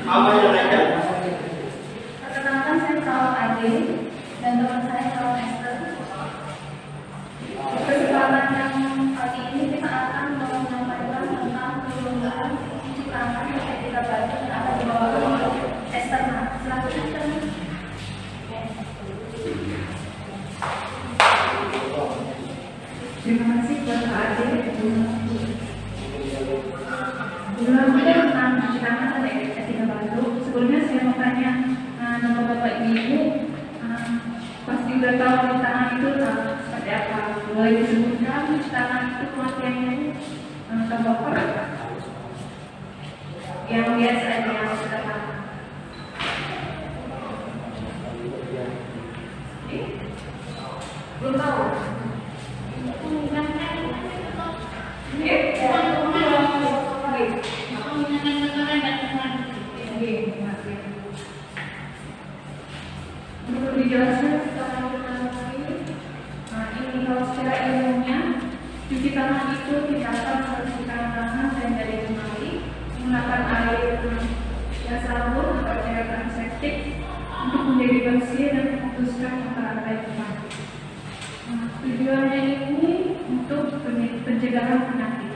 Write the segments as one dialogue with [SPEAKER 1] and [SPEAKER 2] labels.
[SPEAKER 1] Perkenalkan, saya perawat Ade dan teman saya perawat Esther. Di kesempatan yang kali ini kita akan menyampaikan tentang perlombaan cuci tangan ketika batuk yang akan dibawakan oleh Esther. Silakan Esther.
[SPEAKER 2] Terima kasih Bapak Ade. Perlombaan tentang cuci tangan ketika batuk. Sebelumnya saya mau tanya nama Bapak Ibu, pasti udah tahu cuci tangan itu seperti apa. Boleh disebutkan cuci tangan itu pengertiannya ke Bapak yang biasa aja yang sederhana. Belum tahu. Untuk dijelaskan kita ini kalau secara ilmunya cuci tangan itu tindakan membersihkan tangan dan jari jemari menggunakan air dan sabun atau cairan antiseptik untuk menjadi bersih dan memutuskan rantai penyakit. Tujuannya ini untuk pencegahan penyakit.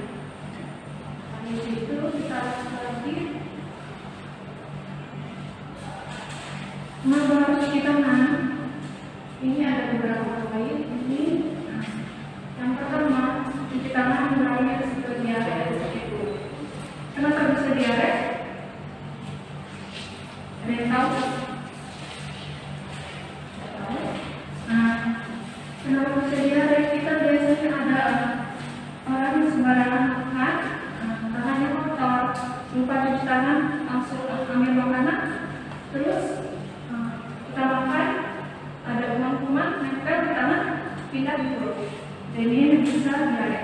[SPEAKER 2] Di situ kita lagi mengapa cuci tangan. Ini ada beberapa poin. Ini yang pertama, cuci tangan mengurangi risiko diare. Kenapa bisa diare? Ada yang tahu? Kenapa bisa diare? Kita biasanya ada orang yang sembarangan makan, tangannya kotor, lupa cuci tangan, langsung ambil makanan, terus kita makan, ada kuman-kuman nempel di tangan, pindah di perut. Dan ini bisa diare.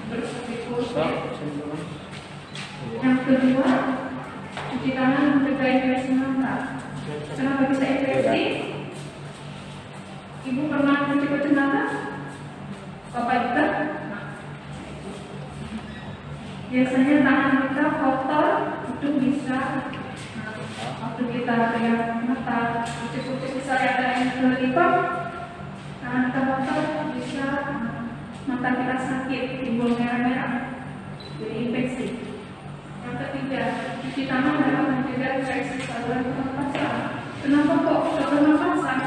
[SPEAKER 2] Terus yang kedua, cuci tangan mencegah infeksi mata. Kenapa bisa infeksi? Ibu pernah cuci kacamata? Bapak juga? Biasanya tangan kita kotor, itu bisa waktu kita lihat mata, kucing-kucing bisa ada yang terlipat, tangan kita kotor bisa mata kita sakit, timbul merah-merah, jadi infeksi. Yang ketiga, cuci tangan dapat mencegah infeksi saluran pernapasan. Kenapa kok ke pernapasan?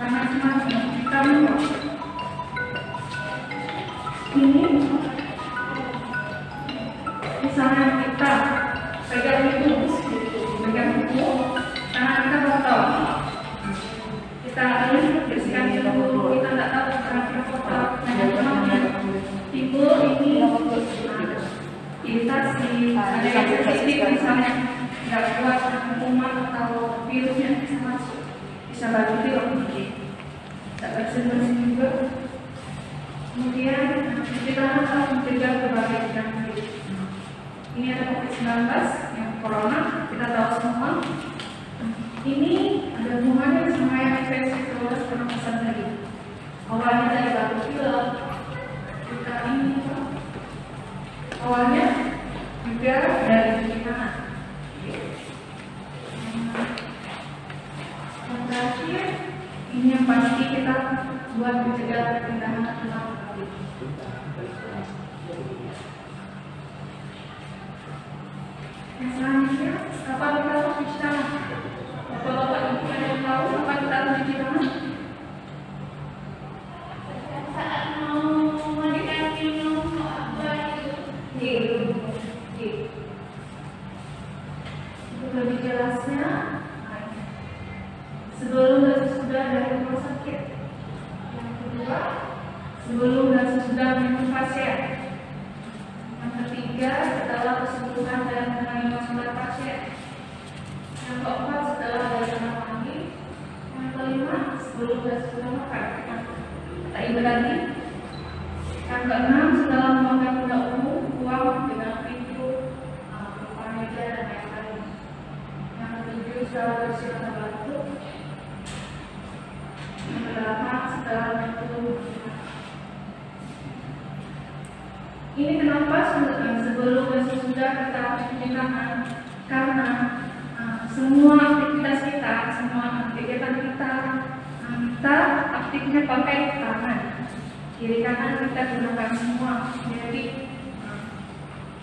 [SPEAKER 2] Karena cuma kita minum. Ini misalnya kita pegang buku, tangan kita kotor, kita harus bersihkan dulu. Kita nggak tahu tangan kita kotor, hanya cuma timbul ini iritasi, ada yang sensitif misalnya nggak kuat kuman atau virusnya bisa masuk, bisa batuk tak bersih-bersih juga. Kemudian cuci tangan harus mencegah berbagai penyakit. Ini ada COVID-19 yang corona, kita tahu semua. Ini ada hubungannya sama yang infeksi saluran pernapasan tadi. Awalnya dari batuk pilek, kita ini awalnya juga dari cuci tangan. Yang terakhir, ini yang pasti kita buat mencegah perpindahan penyakit. Yang selanjutnya, kapan kita harus cuci tangan? Bapak-bapak ibu ada yang tahu kapan kita harus cuci tangan?
[SPEAKER 1] Saat mau mandikan minum apa itu?
[SPEAKER 2] Untuk lebih jelasnya, sebelum dan sesudah dari rumah sakit. Yang kedua, sebelum dan sesudah minum pasien. Yang ketiga, setelah kesembuhan dan mengalami pasien. Yang keempat, setelah dari kamar mandi. Yang kelima, sebelum dan sesudah makan. Tak ingat lagi. Yang keenam, setelah memakai benda umum, buang dengan pintu, buka meja dan lain-lain. Yang ketujuh, setelah bersih mata batuk. Yang kedelapan, setelah menyentuh. Ini kenapa sebelum dan sesudah kita harus cuci tangan? Karena semua aktivitas kita, semua kegiatan kita aktifnya pakai tangan. Kiri kanan kita gunakan semua. Jadi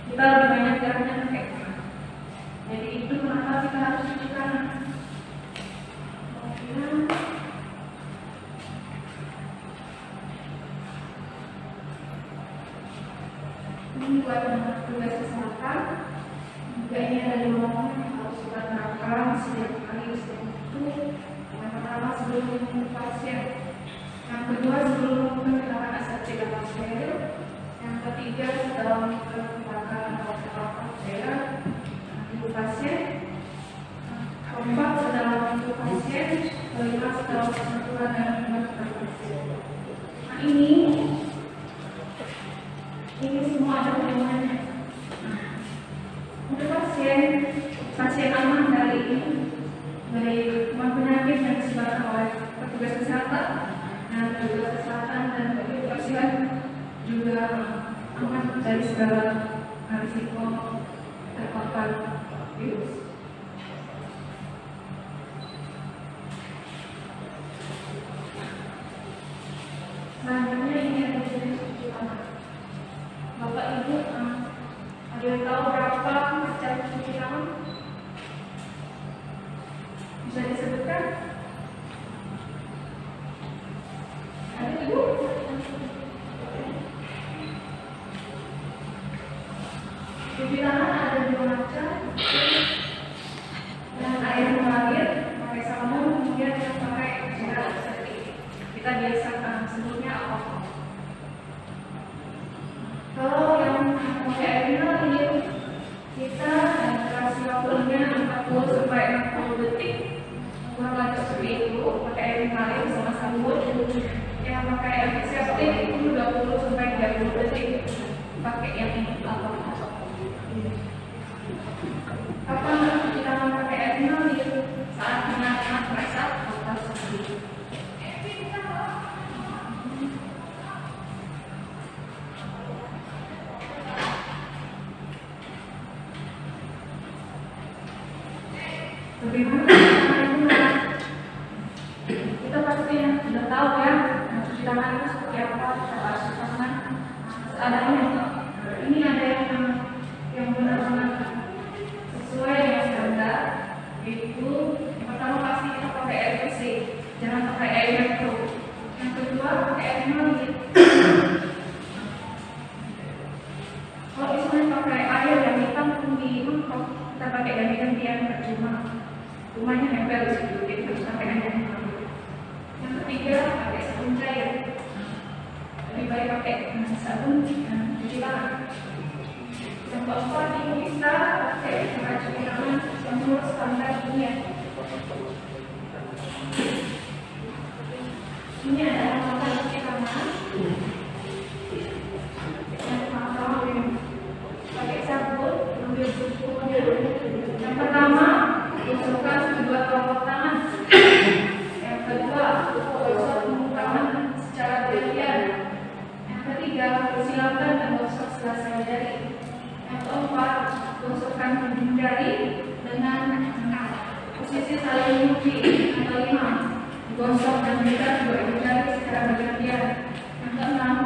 [SPEAKER 2] kita lebih banyak geraknya pakai tangan. Jadi itu kenapa kita harus cuci tangan. Ini buat tugas kesehatan. Juga ini ada 2 momen yang harus kita terapkan setiap hari, setiap waktu. Yang pertama sebelum menghubungi pasien, yang kedua sebelum melakukan asepsi dan steril, yang ketiga setelah melakukan tindakan atau perawatan cairan di pasien, keempat setelah menyentuh pasien, kelima setelah bersentuhan dengan melakukan pasien. Nah ini semua ada hubungannya. Untuk pasien aman dari penyakit yang disebabkan oleh petugas kesehatan, dan petugas kesehatan dan kebersihan juga aman dari segala risiko terpapar virus. Selanjutnya ini ada jenis cuci tangan. Bapak Ibu, ada yang tahu berapa macam cuci tangan? Bisa disebutkan? Ada Ibu? Cuci tangan ada 2 macam. Yang air mengalir, pakai sabun, kemudian yang pakai cairan seperti kita biasakan sebutnya alkohol. Kalau yang pakai air mengalir, kita kasih waktunya 40 sampai 60 detik, kurang lebih seperti itu. Pakai air mengalir sama sabun. Yang pakai antiseptik itu 20 sampai 30 detik. Pakai yang ini alkohol. Kapan cuci tangan pakai air mengalir? Saat kita merasa kotor seperti itu. Bagaimana kita pasti sudah tahu ya, cuci tangan itu seperti apa, kita harus cuci tangan seadanya. Ini ada yang benar-benar sesuai dengan standar, yaitu yang pertama pasti kita pakai air bersih, jangan pakai air metro. Yang kedua pakai air mengalir. Kalau misalnya pakai air yang hitam di mangkok, kita pakai ganti-gantian percuma. Rumahnya nempel di situ, jadi harus pakai air yang mengalir. Yang ketiga pakai sabun cair. Lebih baik pakai sabun cuci tangan. Yang keempat ini bisa pakai cara cuci tangan menurut standar dunia. Ini adalah cara cuci tangan. Yang pertama pakai sabun, kemudian yang pertama gosokkan kedua telapak tangan. Yang kedua gosok tangan secara bergantian. Yang ketiga persilakan dan gosok selesai jari. Yang keempat gosokkan ujung jari dengan posisi saling mencuci. Yang kelima gosok dan juga kedua ujung jari secara bergantian. Yang keenam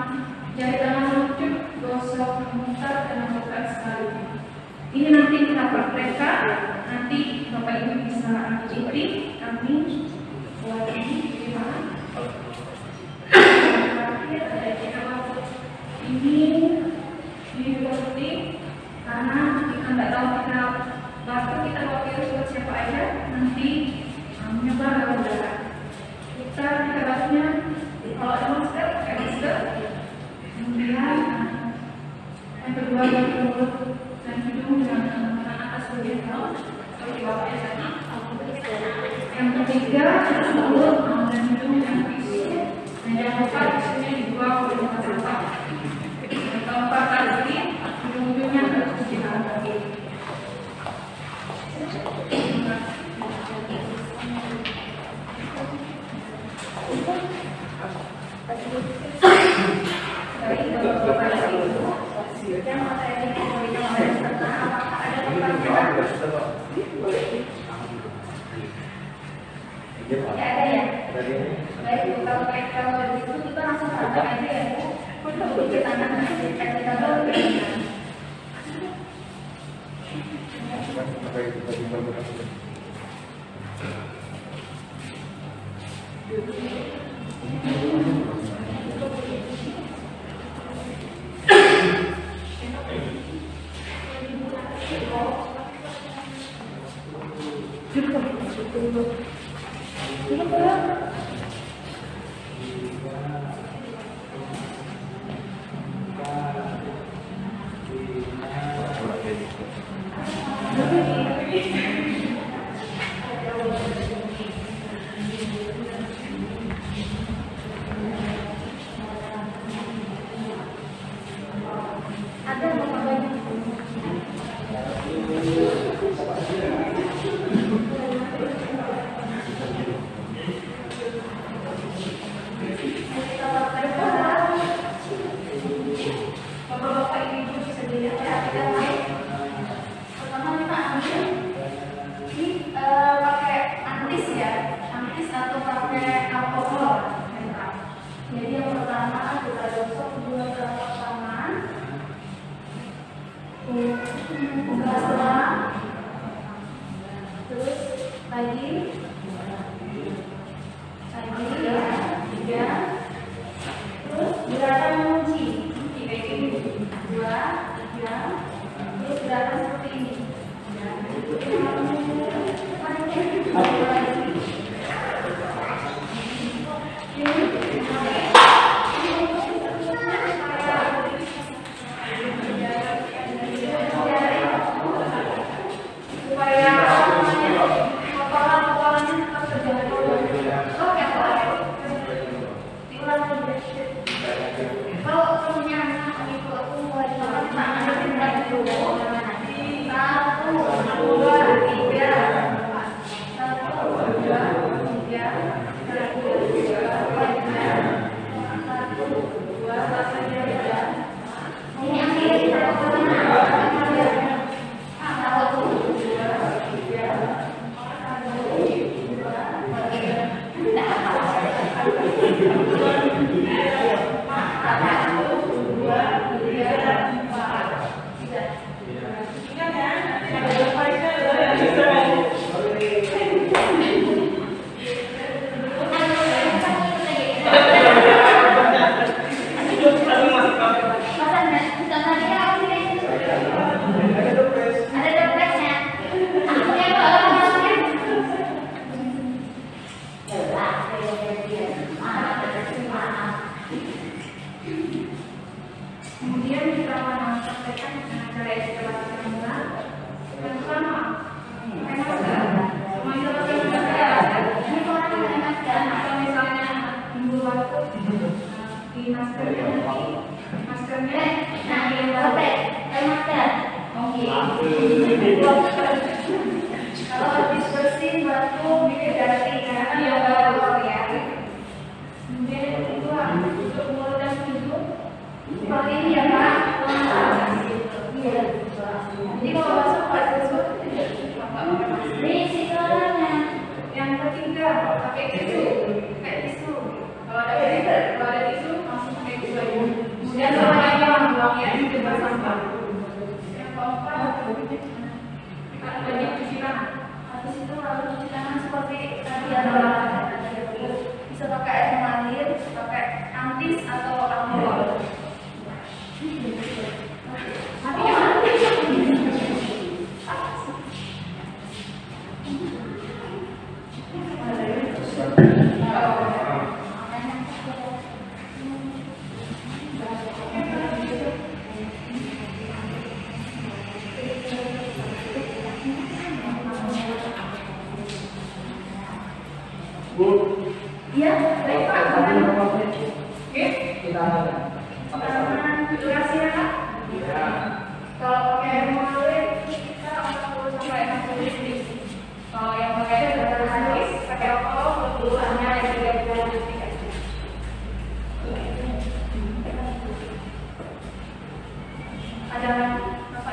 [SPEAKER 2] jari tangan meluncur, gosok memutar dan melakukan sekali. Ini nanti kita praktekkan. Nanti Bapak Ibu bisa ikuti kami buat ini gimana. Terakhir ada jadwal ini penting karena kita tidak tahu kita batuk, kita bawa virus buat siapa aja nanti menyebar lewat udara. Kita batuknya kalau ada masker pakai masker. Kemudian yang kedua mulut dan hidung dengan atas bagian bawah. Yang ketiga mulut dan hidung yang tisu, dan yang keempat tisunya dibuang ke tempat sampah. Yang keempat tadi ujung-ujungnya harus cuci tangan lagi. Baik, Bapak-Bapak Ibu,
[SPEAKER 1] Ya ada ya. Baik, kalau begitu kita langsung praktek aja ya Bu. Cuci tangan nanti kita bersihkan.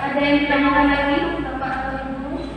[SPEAKER 1] Ada yang ditanyakan lagi, Bapak atau Ibu?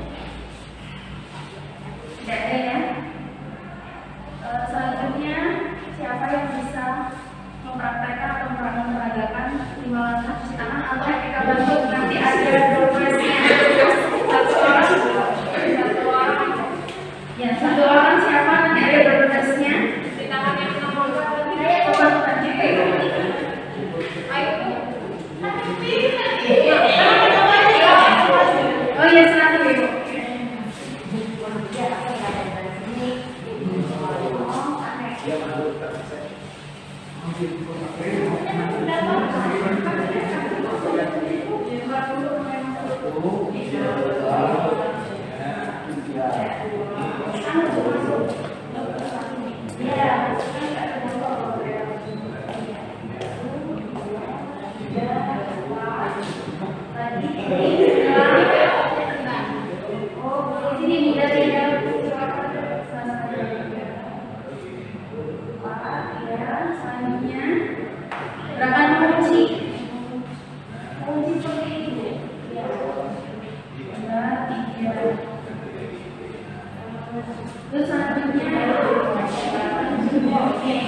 [SPEAKER 1] Ya,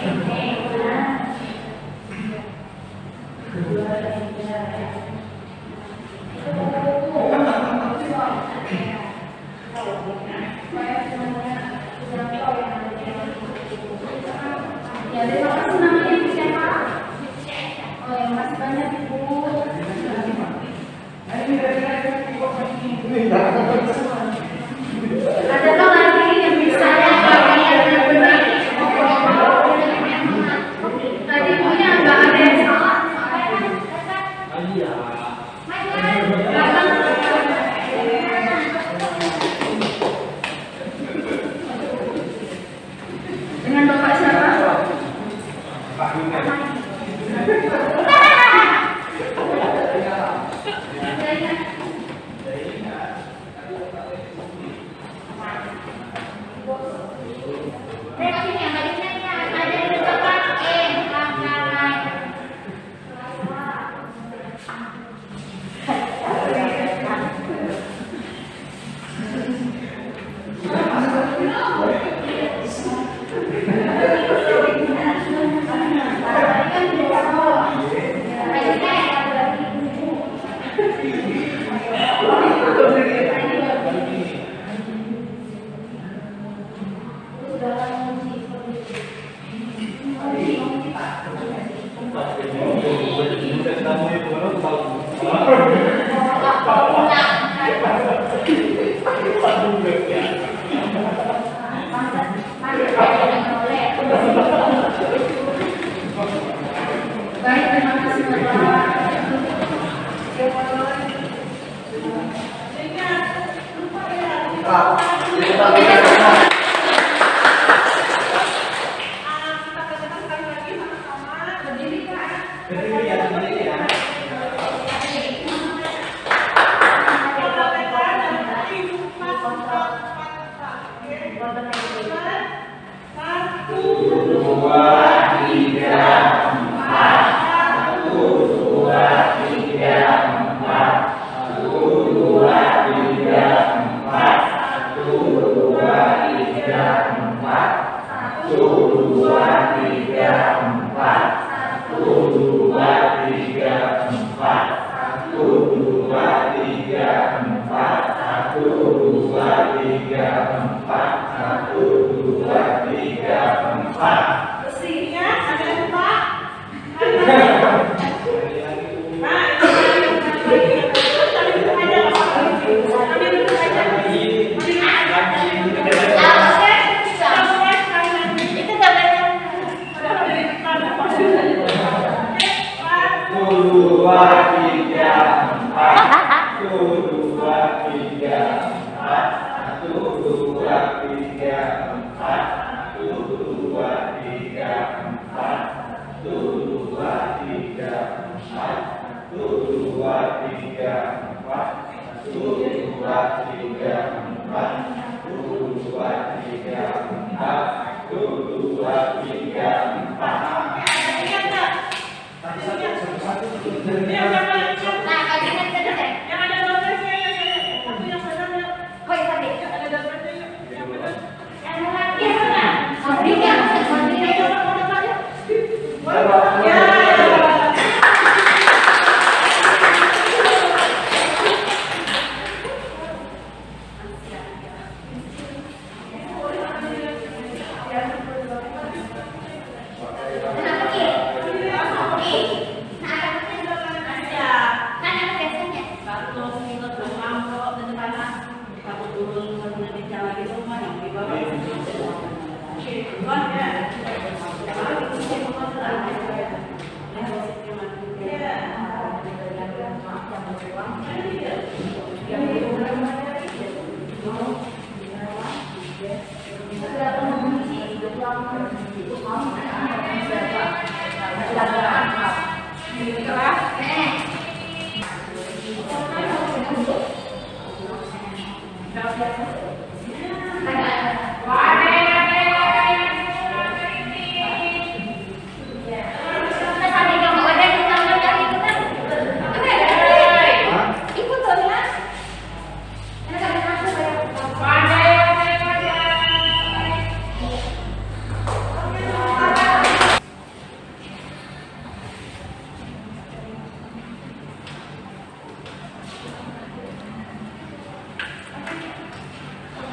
[SPEAKER 1] terima kasih. Namanya Ibu siapa? Oh, ya, makasih banyak Ibu. Ada dong lagi yang bisa yang benar. Tadi punya nggak ada yang salah. Dengan Bapak siapa? Pak Baik, terima kasih Bapak.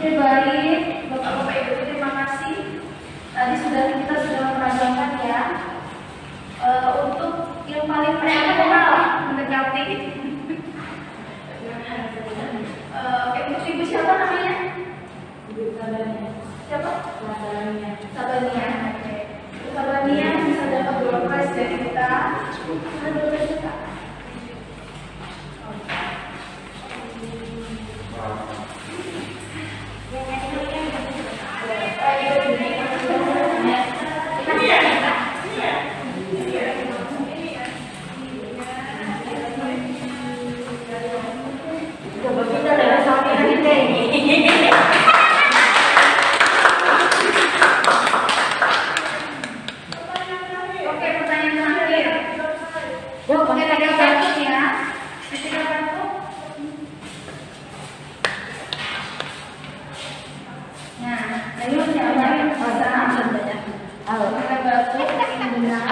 [SPEAKER 1] Oke, baik, Bapak-Bapak Ibu, terima kasih. Tadi kita sudah memperagakan ya. Untuk yang paling pertama mendekati. Ibu siapa namanya? Siapa? Sabania. Oke. Sabania bisa dapat door prize dari kita.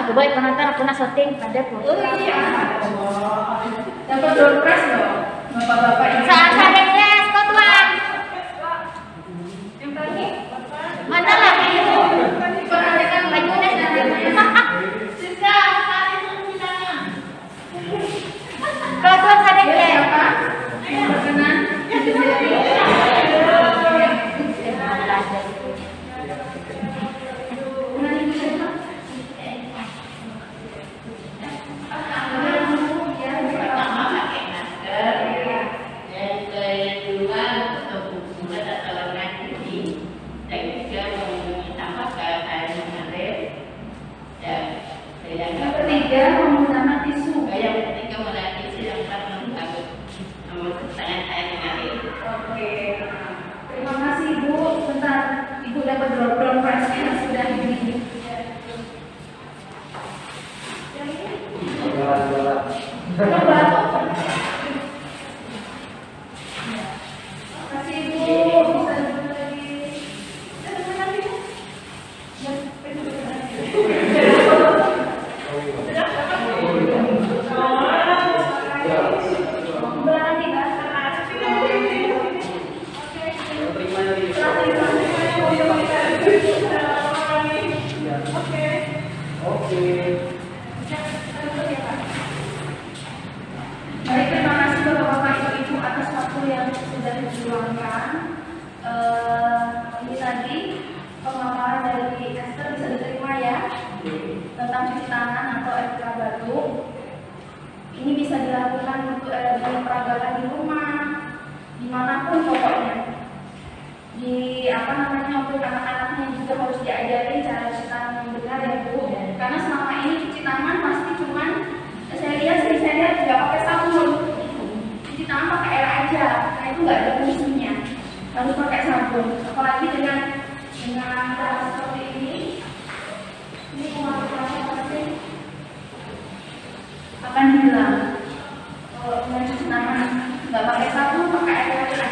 [SPEAKER 3] Aku baik penonton, aku nak syuting pada
[SPEAKER 1] Oh iya. Dapat door prize loh, bapak-bapak ini.
[SPEAKER 3] Saat les, kau tuan.
[SPEAKER 1] Yang tadi
[SPEAKER 3] Mana lagi itu?
[SPEAKER 1] perhatikan bajunya dan sisa
[SPEAKER 3] Kau tuan sadar les.
[SPEAKER 1] siapa? Yang berkenan yang ketiga menggunakan tisu. Oke. Terima kasih Ibu. Sebentar, Ibu dapat door prize yang sudah dibeli. Kasih Ibu. Bisa duduk lagi. Terima kasih Bu. Belakang kita. Baik, terima kasih Bapak-Bapak Ibu atas waktu yang sudah diluangkan. Ini tadi pemaparan dari Esther bisa diterima ya tentang cuci tangan atau etika batuk. Ini bisa dilakukan untuk di peragakan di rumah, dimanapun pokoknya. Di untuk anak-anaknya juga harus diajarin cara cuci tangan yang benar ya Bu. Karena selama ini cuci tangan pasti cuman saya lihat nggak pakai sabun, cuci tangan pakai air aja. Nah itu nggak ada fungsinya, harus pakai sabun. Apalagi dengan cara seperti ini pengaruhnya pasti akan hilang. Kalau dengan cuci tangan nggak pakai sabun, pakai air aja